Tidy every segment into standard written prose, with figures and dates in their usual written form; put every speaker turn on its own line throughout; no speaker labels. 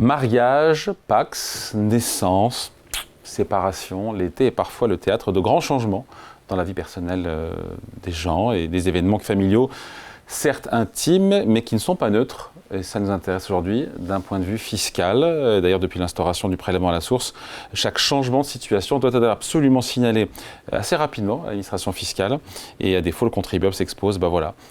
Mariage, Pacs, naissance, séparation, l'été est parfois le théâtre de grands changements dans la vie personnelle des gens et des événements familiaux, certes intimes, mais qui ne sont pas neutres. Et ça nous intéresse aujourd'hui d'un point de vue fiscal. D'ailleurs, depuis l'instauration du prélèvement à la source, chaque changement de situation doit être absolument signalé assez rapidement à l'administration fiscale. Et à défaut, le contribuable s'expose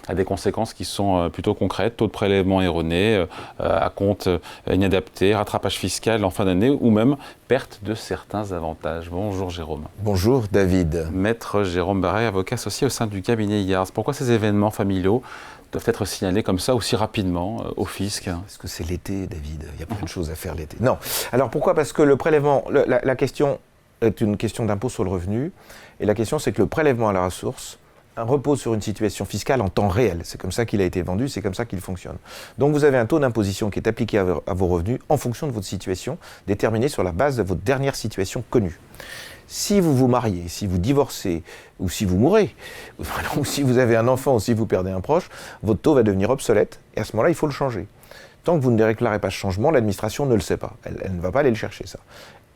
à des conséquences qui sont plutôt concrètes. Taux de prélèvement erroné, à compte inadapté, rattrapage fiscal en fin d'année ou même perte de certains avantages. Bonjour Jérôme.
Bonjour David.
Maître Jérôme Barret, avocat associé au sein du cabinet Yars. Pourquoi ces événements familiaux doivent être signalés comme ça aussi rapidement au fisc?
Parce que c'est l'été, David. Il y a plein de choses à faire l'été. Non. Alors pourquoi? Parce que le prélèvement, la question est une question d'impôt sur le revenu. Et la question, c'est que le prélèvement à la source repose sur une situation fiscale en temps réel. C'est comme ça qu'il a été vendu, c'est comme ça qu'il fonctionne. Donc vous avez un taux d'imposition qui est appliqué à vos revenus en fonction de votre situation, déterminé sur la base de votre dernière situation connue. Si vous vous mariez, si vous divorcez, ou si vous mourrez, ou si vous avez un enfant, ou si vous perdez un proche, votre taux va devenir obsolète, et à ce moment-là, il faut le changer. Tant que vous ne déclarez pas ce changement, l'administration ne le sait pas. Elle ne va pas aller le chercher, ça.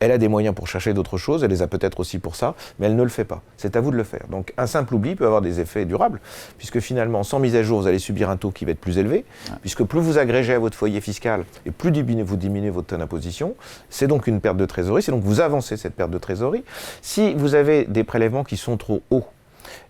Elle a des moyens pour chercher d'autres choses, elle les a peut-être aussi pour ça, mais elle ne le fait pas. C'est à vous de le faire. Donc un simple oubli peut avoir des effets durables, puisque finalement, sans mise à jour, vous allez subir un taux qui va être plus élevé, puisque plus vous agrégez à votre foyer fiscal, et plus vous diminuez votre taux d'imposition. C'est donc une perte de trésorerie, c'est donc vous avancez cette perte de trésorerie. Si vous avez des prélèvements qui sont trop hauts,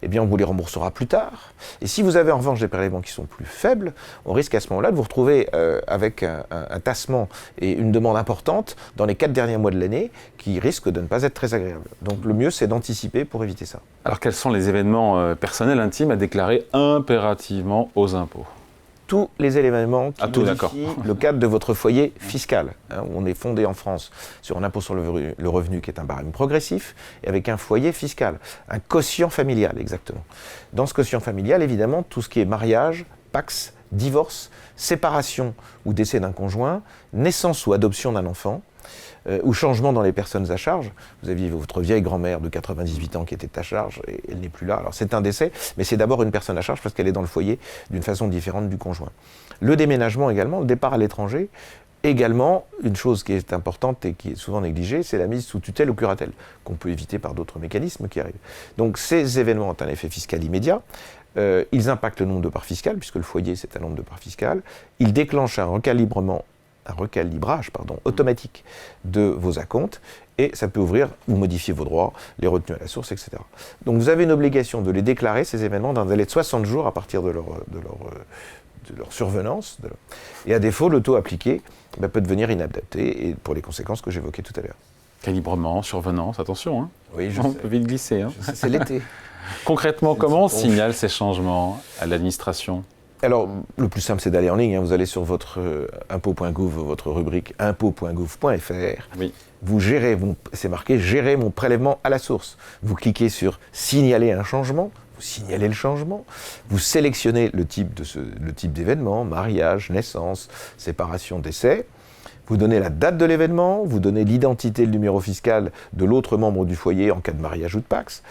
eh bien on vous les remboursera plus tard. Et si vous avez en revanche des prélèvements qui sont plus faibles, on risque à ce moment-là de vous retrouver avec un tassement et une demande importante dans les 4 derniers mois de l'année qui risque de ne pas être très agréable. Donc le mieux, c'est d'anticiper pour éviter ça. Alors
quels sont les événements personnels intimes à déclarer impérativement aux impôts?
Tous les éléments qui modifient le cadre de votre foyer fiscal. On est fondé en France sur un impôt sur le revenu qui est un barème progressif et avec un foyer fiscal, un quotient familial exactement. Dans ce quotient familial, évidemment, tout ce qui est mariage, Pacs, divorce, séparation ou décès d'un conjoint, naissance ou adoption d'un enfant, ou changement dans les personnes à charge. Vous aviez votre vieille grand-mère de 98 ans qui était à charge et elle n'est plus là. Alors c'est un décès, mais c'est d'abord une personne à charge parce qu'elle est dans le foyer d'une façon différente du conjoint. Le déménagement également, le départ à l'étranger, également une chose qui est importante et qui est souvent négligée, c'est la mise sous tutelle ou curatelle, qu'on peut éviter par d'autres mécanismes qui arrivent. Donc ces événements ont un effet fiscal immédiat. Ils impactent le nombre de parts fiscales, puisque le foyer c'est un nombre de parts fiscales. Ils déclenchent un recalibrage automatique de vos acomptes et ça peut ouvrir ou modifier vos droits, les retenues à la source, etc. Donc vous avez une obligation de les déclarer, ces événements, dans un délai de 60 jours à partir de leur survenance. Et à défaut, le taux appliqué peut devenir inadapté et pour les conséquences que j'évoquais tout à l'heure.
Calibrement, survenance, attention, hein.
Oui,
on peut vite glisser. Hein.
C'est l'été.
Concrètement, comment on signale ces changements à l'administration ?
Alors, le plus simple, c'est d'aller en ligne. Vous allez sur votre impôt.gouv, votre rubrique impôt.gouv.fr.
Oui.
Vous gérez, c'est marqué « Gérer mon prélèvement à la source ». Vous cliquez sur « Signaler un changement ». Vous signalez le changement. Vous sélectionnez le type d'événement, mariage, naissance, séparation, décès. Vous donnez la date de l'événement, vous donnez l'identité et le numéro fiscal de l'autre membre du foyer en cas de mariage ou de Pacs,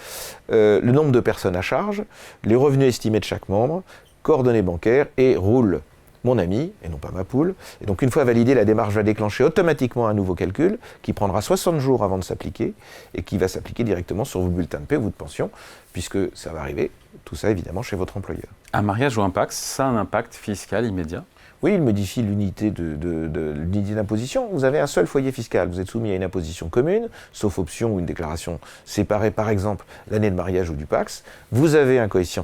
le nombre de personnes à charge, les revenus estimés de chaque membre, coordonnées bancaires et roule mon ami, et non pas ma poule. Et donc une fois validé, la démarche va déclencher automatiquement un nouveau calcul qui prendra 60 jours avant de s'appliquer et qui va s'appliquer directement sur vos bulletins de paie ou de pension, puisque ça va arriver, tout ça évidemment, chez votre employeur.
Un mariage ou un Pacs, ça a un impact fiscal immédiat ?
Oui, il modifie l'unité l'unité d'imposition. Vous avez un seul foyer fiscal, vous êtes soumis à une imposition commune, sauf option ou une déclaration séparée, par exemple l'année de mariage ou du Pacs. Vous avez un quotient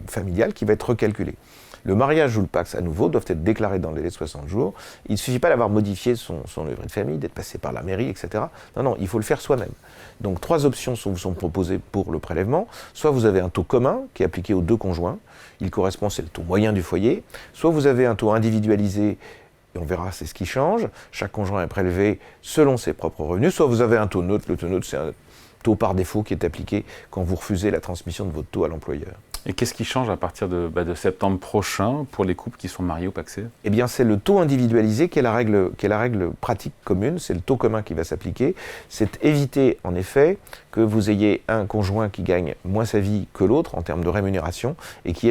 familial qui va être recalculé. Le mariage ou le Pacs, à nouveau, doivent être déclarés dans le délai de 60 jours. Il ne suffit pas d'avoir modifié son livret de famille, d'être passé par la mairie, etc. Non, il faut le faire soi-même. Donc 3 options vous sont proposées pour le prélèvement. Soit vous avez un taux commun qui est appliqué aux 2 conjoints. Il correspond, c'est le taux moyen du foyer. Soit vous avez un taux individualisé, et on verra, c'est ce qui change. Chaque conjoint est prélevé selon ses propres revenus. Soit vous avez un taux neutre. Le taux neutre, c'est un taux par défaut qui est appliqué quand vous refusez la transmission de votre taux à l'employeur.
Et qu'est-ce qui change à partir de septembre prochain pour les couples qui sont mariés ou pacsés ?
Eh bien, c'est le taux individualisé qui est la règle pratique commune. C'est le taux commun qui va s'appliquer. C'est éviter, en effet, que vous ayez un conjoint qui gagne moins sa vie que l'autre en termes de rémunération et qui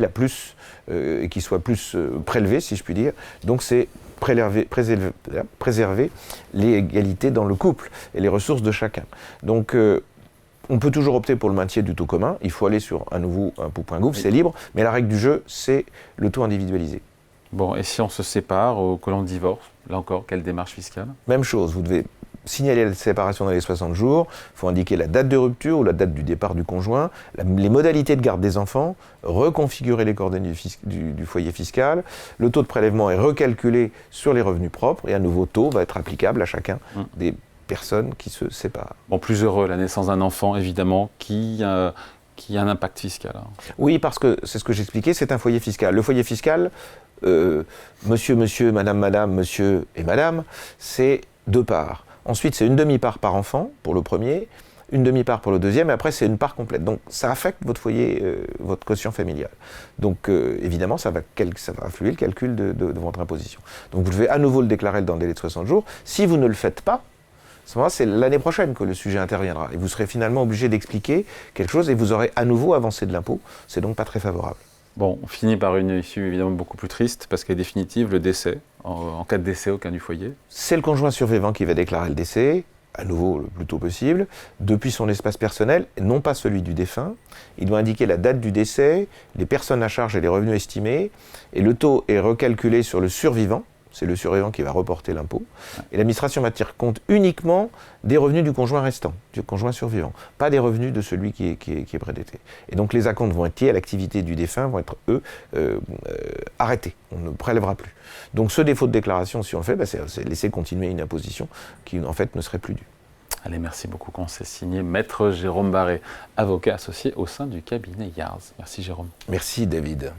soit plus prélevé, si je puis dire. Donc, c'est préserver l'égalité dans le couple et les ressources de chacun. Donc, on peut toujours opter pour le maintien du taux commun. Il faut aller sur un nouveau impôt.gouv, c'est libre. Mais la règle du jeu, c'est le taux individualisé.
Bon, et si on se sépare ou que l'on divorce, là encore, quelle démarche fiscale?
Même chose, vous devez signaler la séparation dans les 60 jours, il faut indiquer la date de rupture ou la date du départ du conjoint, les modalités de garde des enfants, reconfigurer les coordonnées du foyer fiscal, le taux de prélèvement est recalculé sur les revenus propres et un nouveau taux va être applicable à chacun des personnes qui se séparent.
Bon, plus heureux, la naissance d'un enfant, évidemment, qui a un impact fiscal.
Oui, parce que c'est ce que j'expliquais, c'est un foyer fiscal. Le foyer fiscal, monsieur, madame, monsieur et madame, c'est 2 parts. Ensuite, c'est une demi-part par enfant pour le premier, une demi-part pour le deuxième, et après, c'est une part complète. Donc, ça affecte votre foyer, votre quotient familial. Donc, évidemment, ça va influer le calcul de votre imposition. Donc, vous devez à nouveau le déclarer dans le délai de 60 jours. Si vous ne le faites pas, à ce moment-là, c'est l'année prochaine que le sujet interviendra. Et vous serez finalement obligé d'expliquer quelque chose et vous aurez à nouveau avancé de l'impôt. C'est donc pas très favorable.
Bon, on finit par une issue évidemment beaucoup plus triste, parce qu'elle est définitive, le décès, en cas de décès au sein du foyer.
C'est le conjoint survivant qui va déclarer le décès, à nouveau le plus tôt possible, depuis son espace personnel, non pas celui du défunt. Il doit indiquer la date du décès, les personnes à charge et les revenus estimés, et le taux est recalculé sur le survivant. C'est le survivant qui va reporter l'impôt. Et l'administration va tenir compte uniquement des revenus du conjoint restant, du conjoint survivant, pas des revenus de celui qui est prédété. Et donc les acomptes vont être liés à l'activité du défunt, vont être, eux, arrêtés. On ne prélèvera plus. Donc ce défaut de déclaration, si on le fait, c'est laisser continuer une imposition qui, en fait, ne serait plus due.
Allez, merci beaucoup. On s'est signé Maître Jérôme Barré, avocat associé au sein du cabinet Yards. Merci Jérôme.
Merci David.